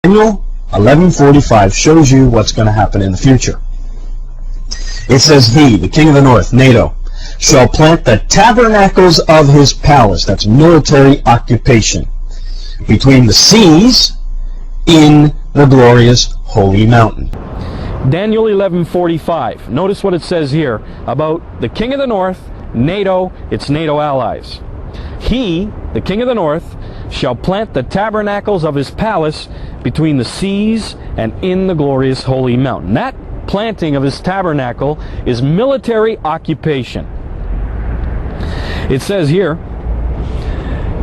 Daniel 11:45 shows you what's going to happen in the future. It says, he, the king of the north, NATO, shall plant the tabernacles of his palace, that's military occupation, between the seas in the glorious holy mountain. Daniel 11:45. Notice what it says here about the king of the north, NATO, its NATO allies. He, the king of the north, shall plant the tabernacles of his palace between the seas and in the glorious holy mountain. That planting of his tabernacle is military occupation. It says here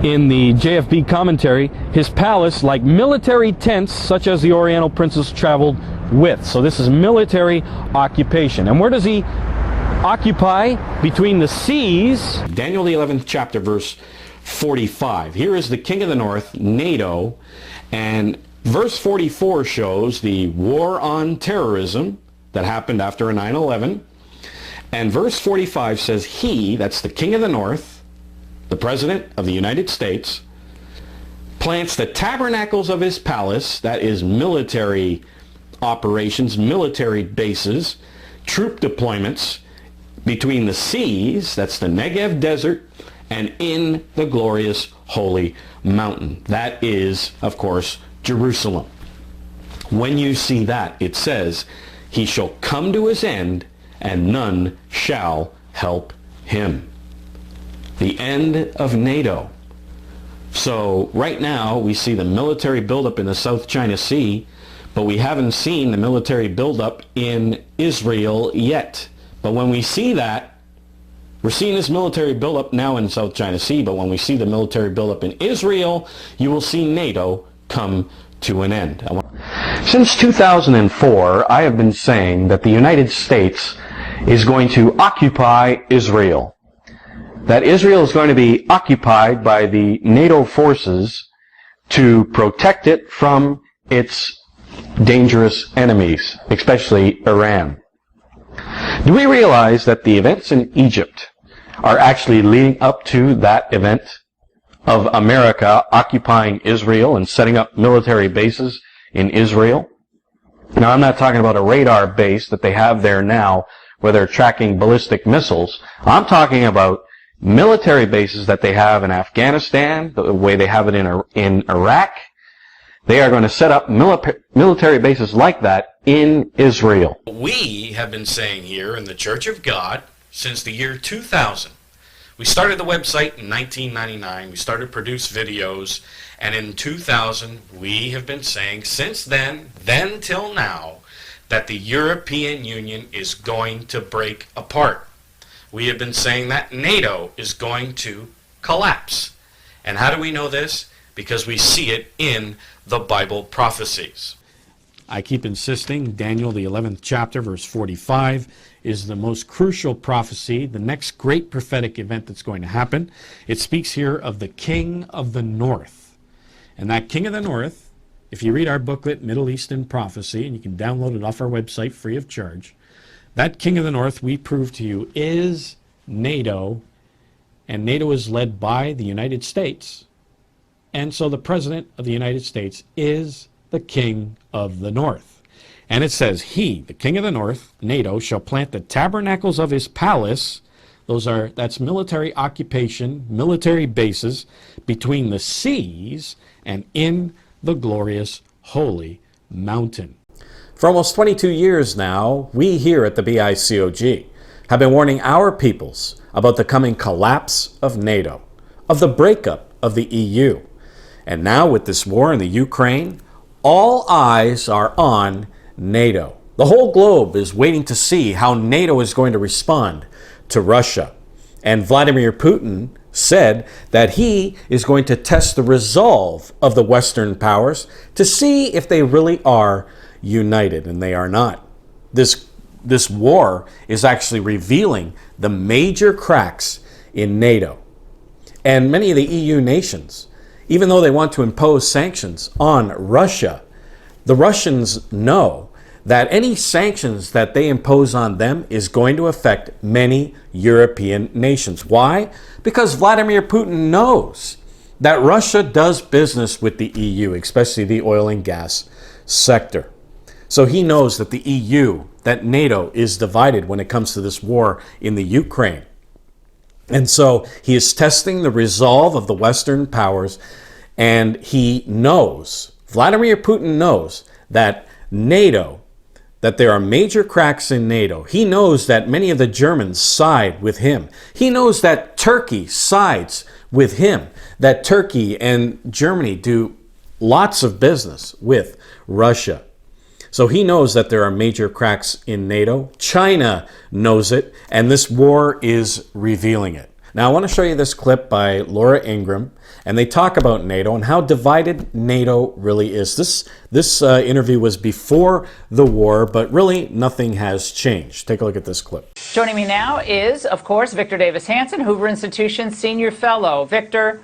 in the JFB commentary, his palace like military tents such as the Oriental princes traveled with. So this is military occupation. And where does he occupy? Between the seas. Daniel the 11th chapter, verse 45. Here is the king of the north, NATO, and verse 44 shows the war on terrorism that happened after 9/11. And verse 45 says, he, that's the king of the north, the president of the United States, plants the tabernacles of his palace, that is military operations, military bases, troop deployments, between the seas, that's the Negev desert, and in the glorious holy mountain. That is, of course, Jerusalem. When you see that, it says, he shall come to his end, and none shall help him. The end of NATO. So right now we see the military buildup in the South China Sea, but we haven't seen the military buildup in Israel yet. But when we see that, we're seeing this military buildup now in South China Sea, but when we see the military buildup in Israel, you will see NATO come to an end. Since 2004, I have been saying that the United States is going to occupy Israel. That Israel is going to be occupied by the NATO forces to protect it from its dangerous enemies, especially Iran. Do we realize that the events in Egypt are actually leading up to that event of America occupying Israel and setting up military bases in Israel? Now, I'm not talking about a radar base that they have there now where they're tracking ballistic missiles. I'm talking about military bases that they have in Afghanistan, the way they have it in Iraq. They are going to set up military bases like that in Israel. We have been saying here in the Church of God since the year 2000. We started the website in 1999. We started to produce videos. And in 2000, we have been saying since then till now, that the European Union is going to break apart. We have been saying that NATO is going to collapse. And how do we know this? Because we see it in the Bible prophecies. I keep insisting Daniel the 11th chapter, verse 45, is the most crucial prophecy, the next great prophetic event that's going to happen. It speaks here of the king of the north. And that king of the north, if you read our booklet, Middle Eastern Prophecy, and you can download it off our website free of charge, that king of the north, we prove to you, is NATO, and NATO is led by the United States. And so the President of the United States is the king of the north. And it says, he, the king of the north, NATO, shall plant the tabernacles of his palace. That's military occupation, military bases, between the seas and in the glorious holy mountain. For almost 22 years now, we here at the BICOG have been warning our peoples about the coming collapse of NATO, of the breakup of the EU. And now with this war in the Ukraine, all eyes are on NATO. The whole globe is waiting to see how NATO is going to respond to Russia. And Vladimir Putin said that he is going to test the resolve of the Western powers to see if they really are united, and they are not. This war is actually revealing the major cracks in NATO. And many of the EU nations, even though they want to impose sanctions on Russia, the Russians know that any sanctions that they impose on them is going to affect many European nations. Why? Because Vladimir Putin knows that Russia does business with the EU, especially the oil and gas sector. So he knows that the EU, that NATO is divided when it comes to this war in the Ukraine. And so he is testing the resolve of the Western powers, and he knows, Vladimir Putin knows that NATO, that there are major cracks in NATO. He knows that many of the Germans side with him. He knows that Turkey sides with him, that Turkey and Germany do lots of business with Russia. So he knows that there are major cracks in NATO. China knows it, and this war is revealing it. Now, I want to show you this clip by Laura Ingraham, and they talk about NATO and how divided NATO really is. This interview was before the war, but really nothing has changed. Take a look at this clip. Joining me now is, of course, Victor Davis Hanson, Hoover Institution Senior Fellow. Victor,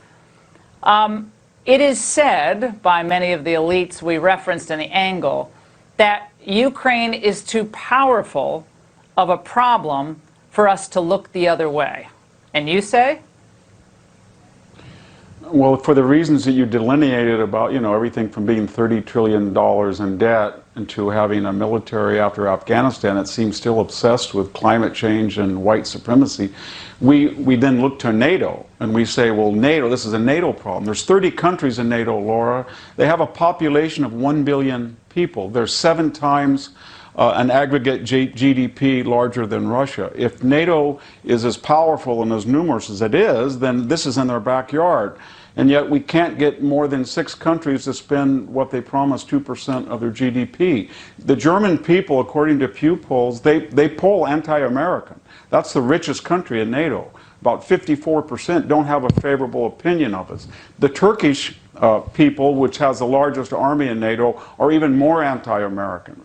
it is said by many of the elites we referenced in the angle that Ukraine is too powerful of a problem for us to look the other way. And you say? Well, for the reasons that you delineated about, everything from being $30 trillion in debt into having a military after Afghanistan that seems still obsessed with climate change and white supremacy, we then look to NATO and we say, well, NATO, this is a NATO problem. There's 30 countries in NATO, Laura. They have a population of 1 billion people. They're 7 times an aggregate GDP larger than Russia. If NATO is as powerful and as numerous as it is, then this is in their backyard. And yet we can't get more than 6 countries to spend what they promised, 2% of their GDP. The German people, according to Pew polls, they poll anti-American. That's the richest country in NATO. About 54% don't have a favorable opinion of us. The Turkish people, which has the largest army in NATO, are even more anti-American.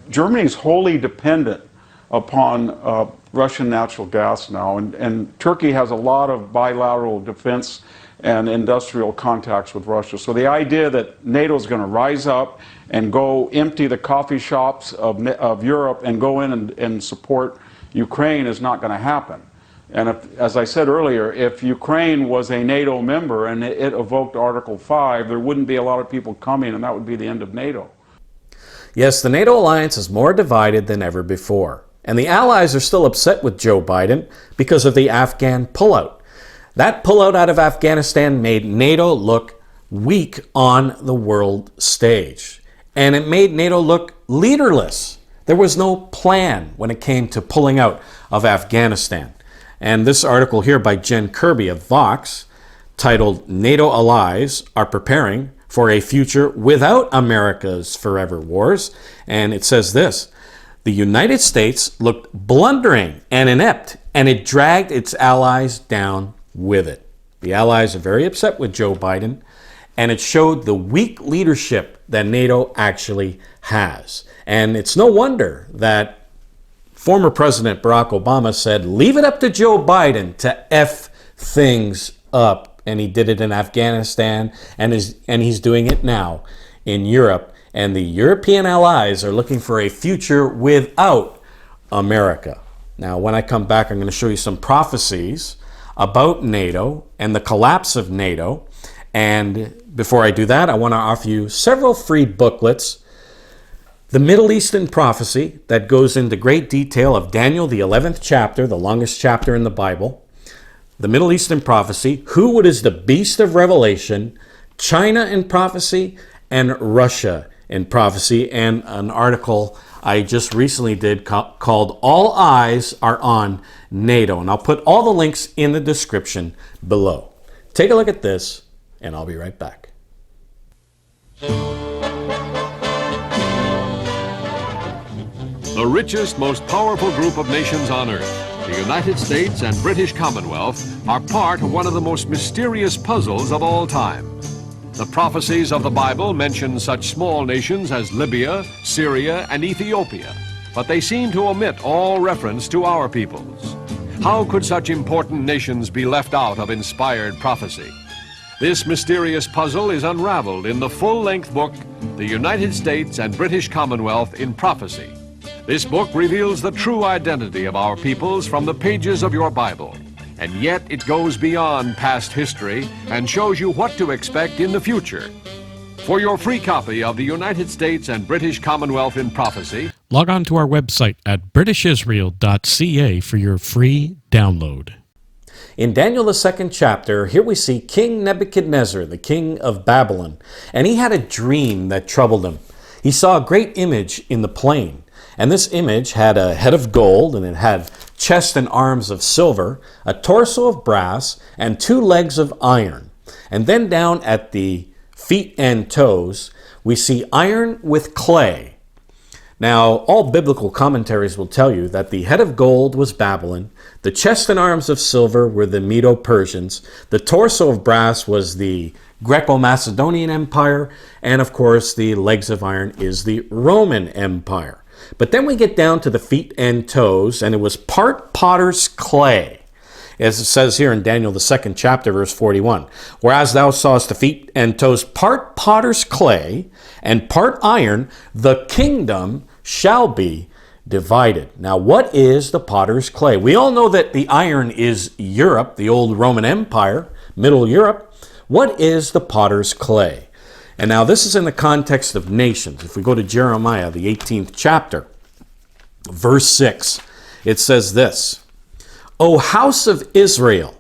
Germany is wholly dependent upon Russian natural gas now, and Turkey has a lot of bilateral defense and industrial contacts with Russia. So the idea that NATO is going to rise up and go empty the coffee shops of Europe and go in and support Ukraine is not going to happen. And as I said earlier, if Ukraine was a NATO member and it evoked Article 5, there wouldn't be a lot of people coming, and that would be the end of NATO. Yes, the NATO alliance is more divided than ever before. And the Allies are still upset with Joe Biden because of the Afghan pullout. That pullout out of Afghanistan made NATO look weak on the world stage. And it made NATO look leaderless. There was no plan when it came to pulling out of Afghanistan. And this article here by Jen Kirby of Vox, titled "NATO Allies Are Preparing for a Future Without America's Forever Wars," and it says this: the United States looked blundering and inept, and it dragged its allies down with it. The allies are very upset with Joe Biden, and it showed the weak leadership that NATO actually has. And it's no wonder that former President Barack Obama said, leave it up to Joe Biden to F things up. And he did it in Afghanistan, and he's doing it now in Europe. And the European allies are looking for a future without America. Now, when I come back, I'm going to show you some prophecies about NATO and the collapse of NATO. And before I do that, I want to offer you several free booklets. The Middle Eastern prophecy that goes into great detail of Daniel, the 11th chapter, the longest chapter in the Bible. The Middle Eastern prophecy, who is the beast of Revelation, China in prophecy, and Russia in prophecy, and an article I just recently did called All Eyes Are on NATO. And I'll put all the links in the description below. Take a look at this, and I'll be right back. The richest, most powerful group of nations on earth, the United States and British Commonwealth are part of one of the most mysterious puzzles of all time. The prophecies of the Bible mention such small nations as Libya, Syria, and Ethiopia, but they seem to omit all reference to our peoples. How could such important nations be left out of inspired prophecy? This mysterious puzzle is unraveled in the full-length book, The United States and British Commonwealth in Prophecy. This book reveals the true identity of our peoples from the pages of your Bible, and yet it goes beyond past history and shows you what to expect in the future. For your free copy of The United States and British Commonwealth in Prophecy, log on to our website at britishisrael.ca for your free download. In Daniel the 2nd chapter, here we see King Nebuchadnezzar, the king of Babylon, and he had a dream that troubled him. He saw a great image in the plain, and this image had a head of gold, and it had chest and arms of silver, a torso of brass, and 2 legs of iron. And then down at the feet and toes, we see iron with clay. Now, all biblical commentaries will tell you that the head of gold was Babylon, the chest and arms of silver were the Medo-Persians, the torso of brass was the Greco-Macedonian Empire, and of course the legs of iron is the Roman Empire. But then we get down to the feet and toes, and it was part potter's clay. As it says here in Daniel the 2nd chapter, verse 41, whereas thou sawest the feet and toes part potter's clay and part iron, the kingdom shall be divided. Now, what is the potter's clay? We all know that the iron is Europe, the old Roman Empire, Middle Europe. What is the potter's clay? And now this is in the context of nations. If we go to Jeremiah, the 18th chapter, verse 6, it says this, O house of Israel,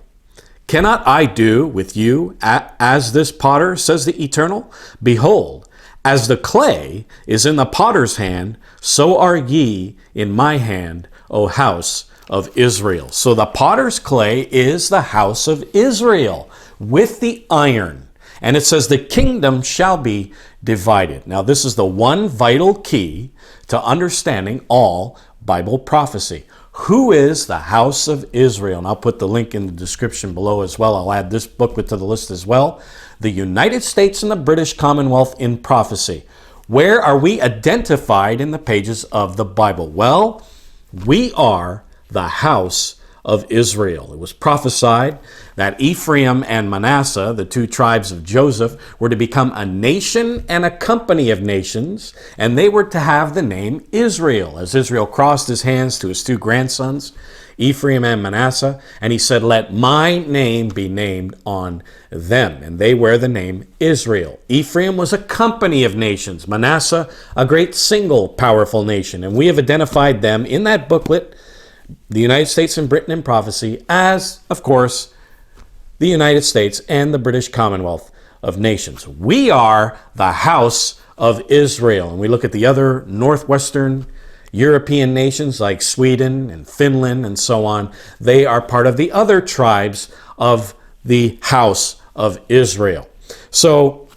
cannot I do with you as this potter, says the Eternal? Behold, as the clay is in the potter's hand, so are ye in my hand, O house of Israel. So the potter's clay is the house of Israel with the iron. And it says the kingdom shall be divided. Now this is the one vital key to understanding all Bible prophecy. Who is the house of Israel? And I'll put the link in the description below as well. I'll add this booklet to the list as well. The United States and the British Commonwealth in Prophecy. Where are we identified in the pages of the Bible? Well, we are the house of Israel. It was prophesied that Ephraim and Manasseh, the 2 tribes of Joseph, were to become a nation and a company of nations, and they were to have the name Israel. As Israel crossed his hands to his 2 grandsons, Ephraim and Manasseh, and he said, let my name be named on them. And they wear the name Israel. Ephraim was a company of nations. Manasseh, a great single powerful nation. And we have identified them in that booklet, The United States and Britain in Prophecy, as, of course, the United States and the British Commonwealth of Nations. We are the house of Israel. And we look at the other northwestern European nations like Sweden and Finland and so on. They are part of the other tribes of the house of Israel. So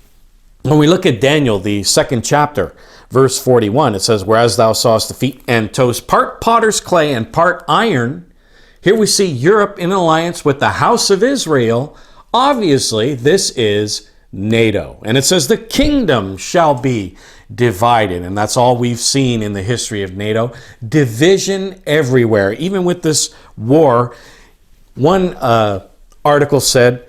when we look at Daniel, the 2nd chapter, verse 41, it says, whereas thou sawest the feet and toes part potter's clay and part iron. Here we see Europe in alliance with the house of Israel. Obviously, this is NATO. And it says the kingdom shall be divided. And that's all we've seen in the history of NATO. Division everywhere. Even with this war, one article said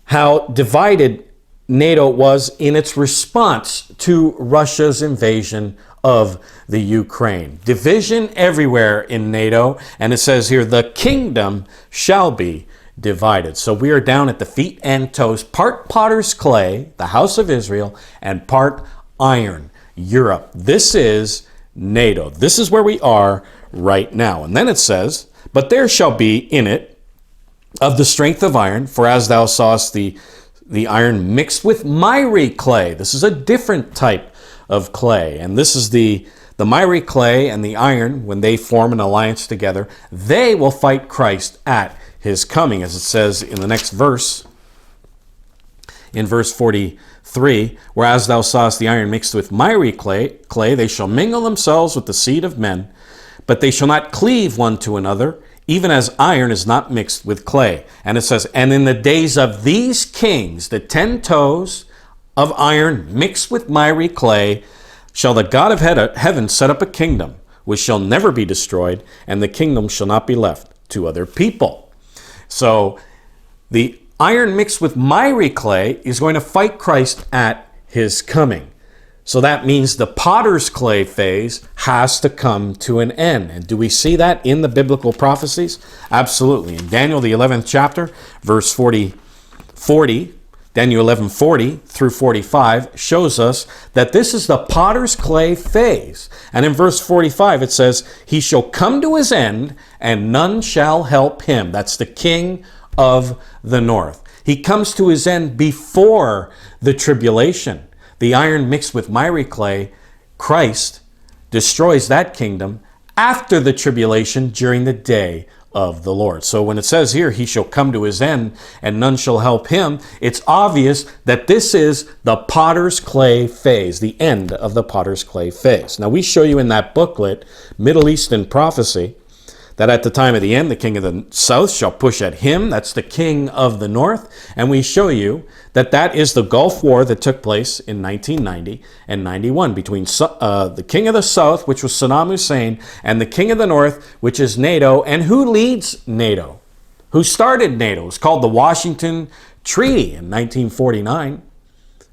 how divided NATO was in its response to Russia's invasion of the Ukraine. Division everywhere in NATO. And it says here, the kingdom shall be divided. So we are down at the feet and toes, part potter's clay, the house of Israel, and part iron, Europe. This is NATO. This is where we are right now. And then it says, but there shall be in it of the strength of iron, for as thou sawest the iron mixed with miry clay. This is a different type of clay. And this is the miry clay and the iron, when they form an alliance together, they will fight Christ at his coming, as it says in the next verse, in verse 43, whereas thou sawest the iron mixed with miry clay, they shall mingle themselves with the seed of men, but they shall not cleave one to another, even as iron is not mixed with clay. And it says, and in the days of these kings, the 10 toes of iron mixed with miry clay, shall the God of heaven set up a kingdom which shall never be destroyed, and the kingdom shall not be left to other people. So the iron mixed with miry clay is going to fight Christ at his coming. So that means the potter's clay phase has to come to an end. And do we see that in the biblical prophecies? Absolutely. In Daniel, the 11th chapter, verse 40, Daniel 11:40 through 45 shows us that this is the potter's clay phase. And in verse 45 it says, he shall come to his end and none shall help him. That's the king of the north. He comes to his end before the tribulation. The iron mixed with miry clay, Christ destroys that kingdom after the tribulation during the day of the Lord. So when it says here, he shall come to his end and none shall help him, it's obvious that this is the potter's clay phase, the end of the potter's clay phase. Now we show you in that booklet, Middle Eastern Prophecy, that at the time of the end, the king of the south shall push at him. That's the king of the north. And we show you that that is the Gulf War that took place in 1990 and 91 between the king of the south, which was Saddam Hussein, and the king of the north, which is NATO. And who leads NATO? Who started NATO? It's called the Washington Treaty in 1949.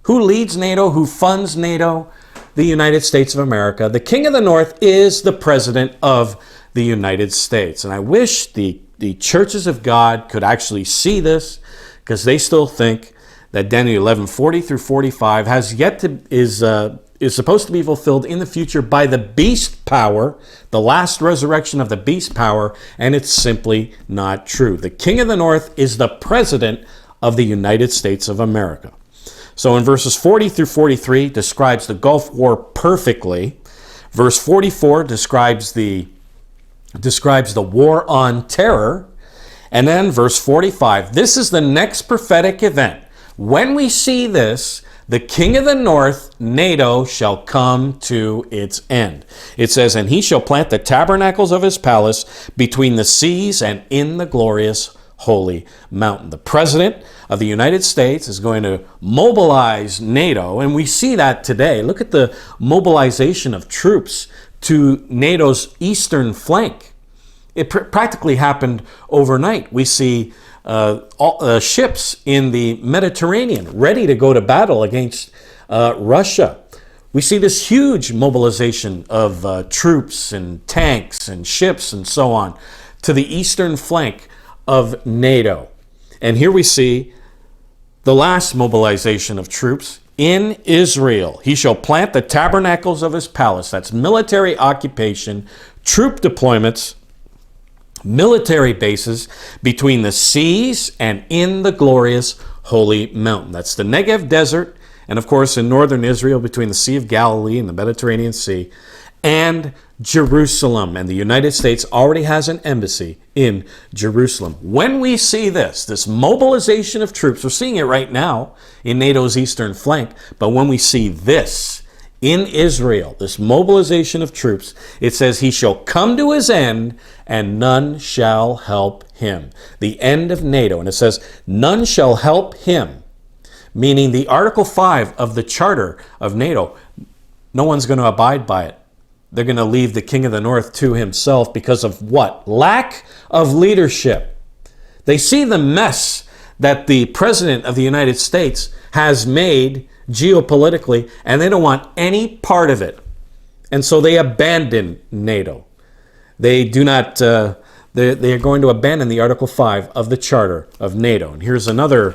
Who leads NATO? Who funds NATO? The United States of America. The king of the north is the president of the United States. And I wish the churches of God could actually see this, because they still think that Daniel 11:40 through 45 is supposed to be fulfilled in the future by the beast power, the last resurrection of the beast power, and it's simply not true. The king of the north is the president of the United States of America. So in verses 40 through 43 describes the Gulf War perfectly. Verse 44 describes the war on terror. And then verse 45, this is the next prophetic event. When we see this, the king of the north, NATO, shall come to its end. It says, and he shall plant the tabernacles of his palace between the seas and in the glorious holy mountain. The president of the United States is going to mobilize NATO, and we see that today. Look at the mobilization of troops to NATO's eastern flank. It practically happened overnight. We see ships in the Mediterranean ready to go to battle against Russia. We see this huge mobilization of troops and tanks and ships and so on to the eastern flank of NATO. And here we see the last mobilization of troops in Israel. He shall plant the tabernacles of his palace. That's military occupation, troop deployments, military bases between the seas and in the glorious holy mountain. That's the Negev desert, and of course in northern Israel between the Sea of Galilee and the Mediterranean Sea, and Jerusalem. And the United States already has an embassy in Jerusalem. When we see this mobilization of troops, we're seeing it right now in NATO's eastern flank, but when we see this in Israel, this mobilization of troops, it says he shall come to his end and none shall help him. The end of NATO. And it says none shall help him, meaning the Article 5 of the Charter of NATO, no one's going to abide by it. They're going to leave the king of the north to himself because of what? Lack of leadership. They see the mess that the president of the United States has made geopolitically, and they don't want any part of it. And so they abandon NATO. They do not, they are going to abandon the Article 5 of the Charter of NATO. And here's another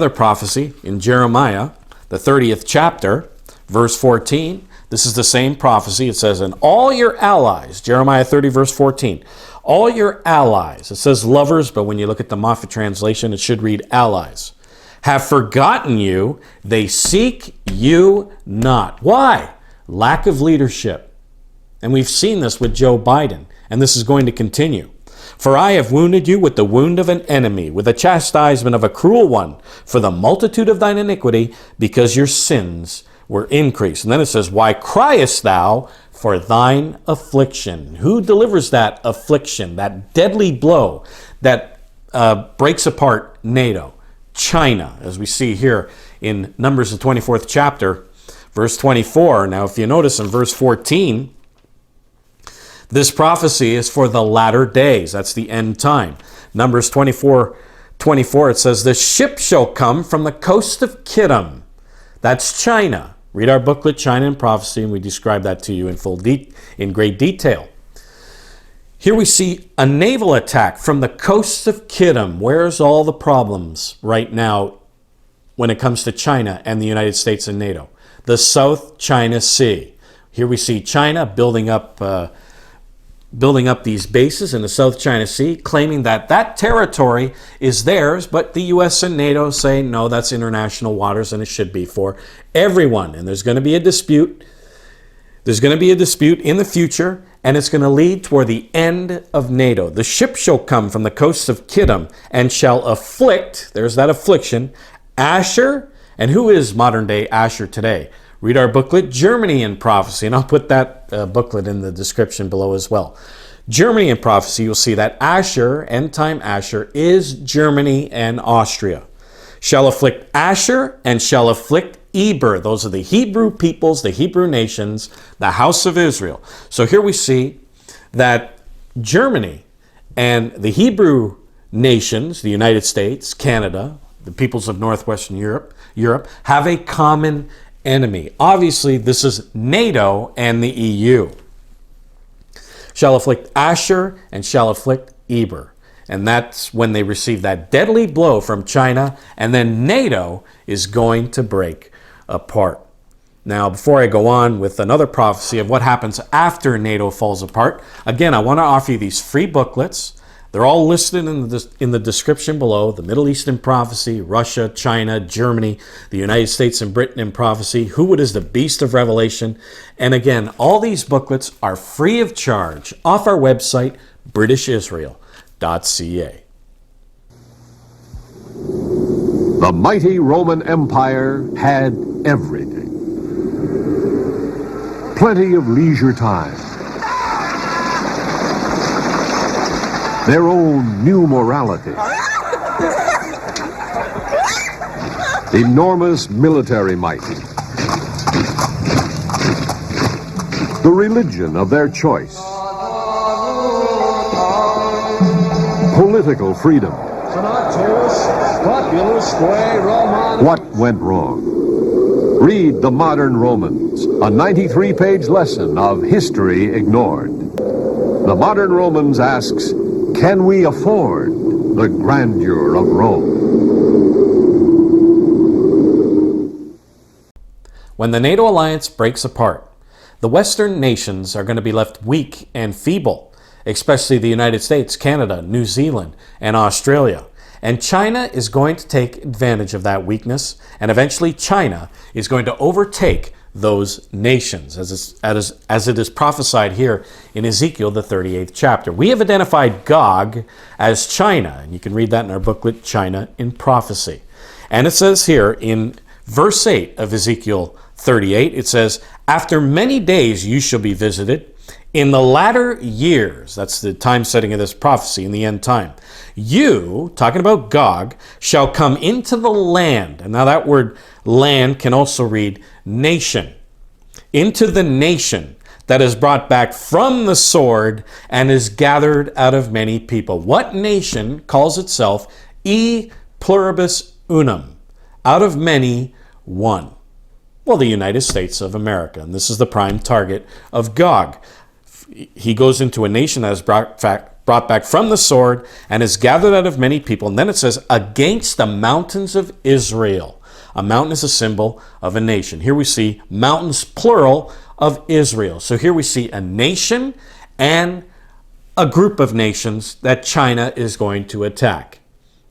prophecy in Jeremiah, the 30th chapter, verse 14. This is the same prophecy. It says, and all your allies, Jeremiah 30, verse 14, all your allies, it says lovers, but when you look at the Moffat translation, it should read allies, have forgotten you, they seek you not. Why? Lack of leadership. And we've seen this with Joe Biden, and this is going to continue. For I have wounded you with the wound of an enemy, with the chastisement of a cruel one, for the multitude of thine iniquity, because your sins were increased. And then it says, why criest thou for thine affliction? Who delivers that affliction, that deadly blow that breaks apart NATO? China, as we see here in Numbers, the 24th chapter, verse 24. Now, if you notice in verse 14, this prophecy is for the latter days. That's the end time. Numbers 24, it says, the ship shall come from the coast of Kittim. That's China. Read our booklet, China and Prophecy, and we describe that to you in great detail. Here we see a naval attack from the coast of Kittim. Where's all the problems right now when it comes to China and the United States and NATO? The South China Sea. Here we see China building up these bases in the South China Sea, claiming that that territory is theirs, but the U.S. and NATO say, no, that's international waters and it should be for everyone. And there's going to be a dispute. There's going to be a dispute in the future, and it's going to lead toward the end of NATO. The ship shall come from the coast of Kittim and shall afflict, there's that affliction, Asher. And who is modern-day Asher today? Read our booklet, Germany in Prophecy, and I'll put that booklet in the description below as well. Germany in Prophecy, you'll see that Asher, end-time Asher, is Germany and Austria. Shall afflict Asher and shall afflict Eber. Those are the Hebrew peoples, the Hebrew nations, the house of Israel. So here we see that Germany and the Hebrew nations, the United States, Canada, the peoples of northwestern Europe, have a common enemy. Obviously, this is NATO and the EU. Shall afflict Asher and shall afflict Eber. And that's when they receive that deadly blow from China, and then NATO is going to break apart. Now, before I go on with another prophecy of what happens after NATO falls apart, again, I want to offer you these free booklets. They're all listed in the description below. The Middle East in Prophecy, Russia, China, Germany, the United States and Britain in Prophecy, Who is the Beast of Revelation. And again, all these booklets are free of charge off our website, britishisrael.ca. The mighty Roman Empire had everything. Plenty of leisure time. Their own new morality. Enormous military might. The religion of their choice. Political freedom. What went wrong? Read The Modern Romans, a 93-page lesson of history ignored. The Modern Romans asks, can we afford the grandeur of Rome? When the NATO alliance breaks apart, the Western nations are going to be left weak and feeble, especially the United States, Canada, New Zealand, and Australia. And China is going to take advantage of that weakness, and eventually China is going to overtake those nations, as it is prophesied here in Ezekiel, the 38th chapter. We have identified Gog as China, and you can read that in our booklet, China in Prophecy. And it says here in verse 8 of Ezekiel 38, it says, after many days you shall be visited. In the latter years, that's the time setting of this prophecy in the end time, you, talking about Gog, shall come into the land. And now that word land can also read nation. Into the nation that is brought back from the sword and is gathered out of many people. What nation calls itself e pluribus unum? Out of many, one. Well, the United States of America. And this is the prime target of Gog. He goes into a nation that is brought back from the sword and is gathered out of many people. And then it says, against the mountains of Israel. A mountain is a symbol of a nation. Here we see mountains, plural, of Israel. So here we see a nation and a group of nations that China is going to attack.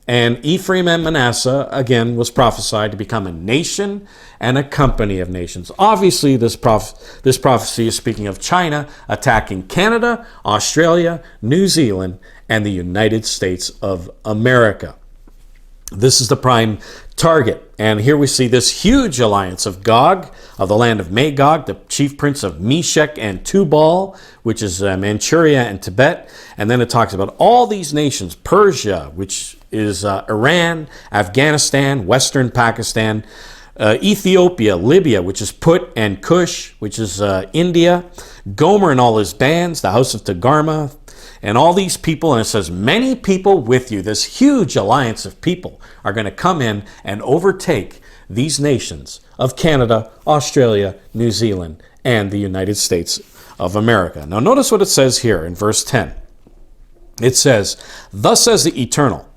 And Ephraim and Manasseh, again, was prophesied to become a nation and a company of nations. Obviously, this prophecy is speaking of China attacking Canada, Australia, New Zealand, and the United States of America. This is the prime target. And here we see this huge alliance of Gog, of the land of Magog, the chief prince of Meshech and Tubal, which is Manchuria and Tibet. And then it talks about all these nations, Persia, which is Iran, Afghanistan, Western Pakistan, Ethiopia, Libya, which is Put, and Kush, which is India, Gomer and all his bands, the house of Togarmah, and all these people, and it says many people with you. This huge alliance of people are going to come in and overtake these nations of Canada, Australia, New Zealand, and the United States of America. Now notice what it says here in verse 10. It says, "Thus says the Eternal,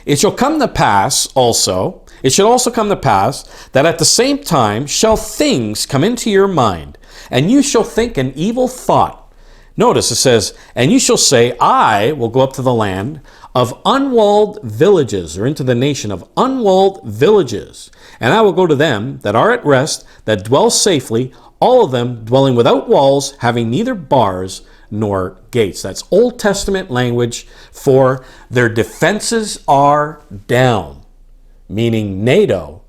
it shall come to pass also, it shall also come to pass that at the same time shall things come into your mind, and you shall think an evil thought." Notice it says, "And you shall say, I will go up to the land of unwalled villages," or into the nation of unwalled villages, "and I will go to them that are at rest, that dwell safely, all of them dwelling without walls, having neither bars nor gates." That's Old Testament language for their defenses are down, meaning NATO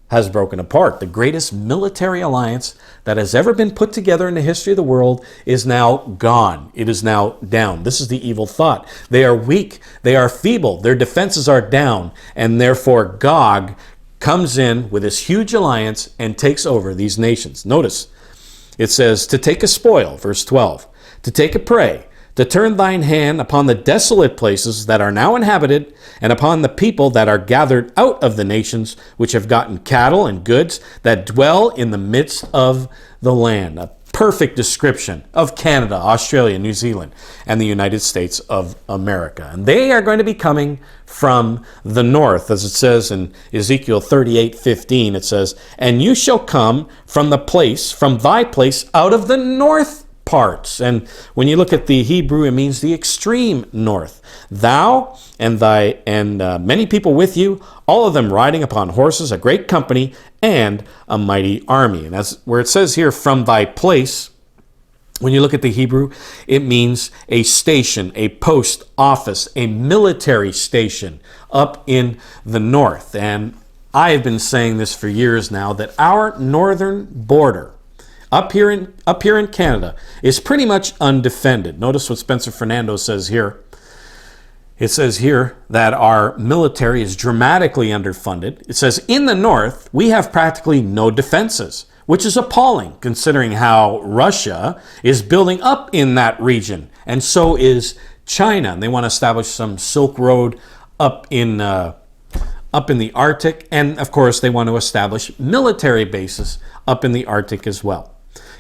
has broken apart. The greatest military alliance that has ever been put together in the history of the world is now gone. It is now down. This is the evil thought. They are weak. They are feeble. Their defenses are down. And therefore Gog comes in with this huge alliance and takes over these nations. Notice, it says, "To take a spoil," verse 12, "to take a prey, to turn thine hand upon the desolate places that are now inhabited, and upon the people that are gathered out of the nations, which have gotten cattle and goods, that dwell in the midst of the land." A perfect description of Canada, Australia, New Zealand, and the United States of America. And they are going to be coming from the north, as it says in Ezekiel 38:15. It says, "And you shall come from the place, from thy place, out of the north parts." And when you look at the Hebrew, it means the extreme north. "Thou and thy many people with you, all of them riding upon horses, a great company and a mighty army." And that's where it says here, "from thy place." When you look at the Hebrew, it means a station, a post office, a military station up in the north. And I have been saying this for years now, that our northern border up here in Canada is pretty much undefended. Notice what Spencer Fernando says here. It says here that our military is dramatically underfunded. It says, "In the north, we have practically no defenses," which is appalling considering how Russia is building up in that region. And so is China. And they want to establish some Silk Road up in the Arctic. And of course, they want to establish military bases up in the Arctic as well.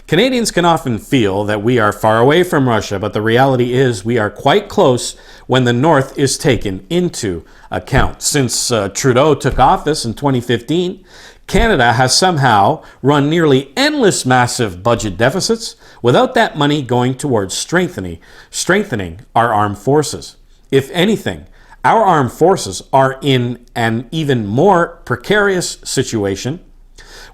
Canadians can often feel that we are far away from Russia, but the reality is we are quite close when the North is taken into account. Since Trudeau took office in 2015, Canada has somehow run nearly endless massive budget deficits without that money going towards strengthening our armed forces. If anything, our armed forces are in an even more precarious situation,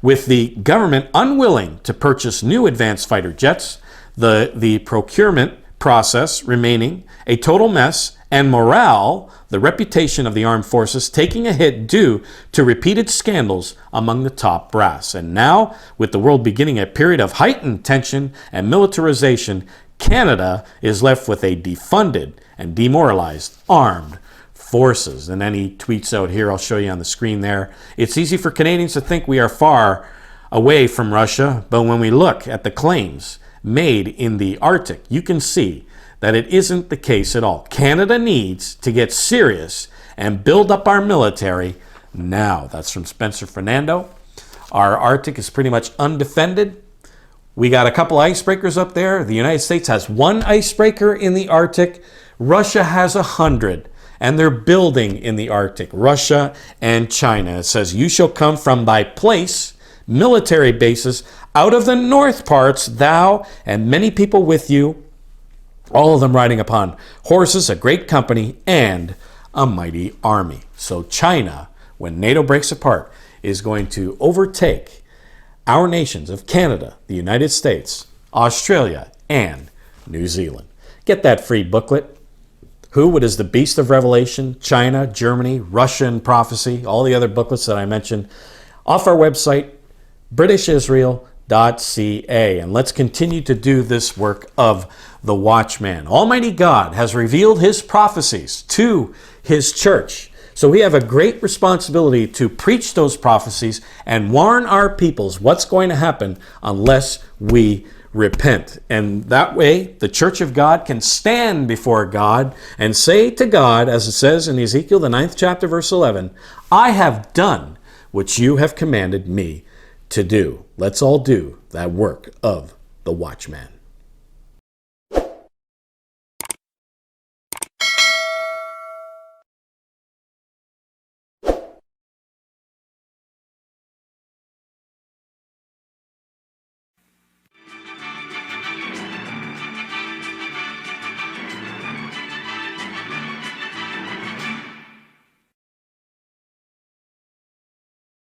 with the government unwilling to purchase new advanced fighter jets, the procurement process remaining a total mess, and morale, the reputation of the armed forces, taking a hit due to repeated scandals among the top brass. And now, with the world beginning a period of heightened tension and militarization, Canada is left with a defunded and demoralized armed forces. And then he tweets out here, I'll show you on the screen there, "It's easy for Canadians to think we are far away from Russia, but when we look at the claims made in the Arctic, you can see that it isn't the case at all. Canada needs to get serious and build up our military now." That's from Spencer Fernando. Our Arctic is pretty much undefended. We got a couple icebreakers up there. The United States has one icebreaker in the Arctic. Russia has 100. And they're building in the Arctic, Russia and China. It says, "You shall come from thy place," military bases, "out of the north parts, thou and many people with you, all of them riding upon horses, a great company, and a mighty army." So China, when NATO breaks apart, is going to overtake our nations of Canada, the United States, Australia, and New Zealand. Get that free booklet. Who? What is the beast of Revelation? China, Germany, Russia and prophecy, all the other booklets that I mentioned, off our website, britishisrael.ca. And let's continue to do this work of the Watchman. Almighty God has revealed his prophecies to his church. So we have a great responsibility to preach those prophecies and warn our peoples what's going to happen unless we repent. And that way the church of God can stand before God and say to God, as it says in Ezekiel, the 9th chapter, verse 11, I have done what you have commanded me to do. Let's all do that work of the Watchman.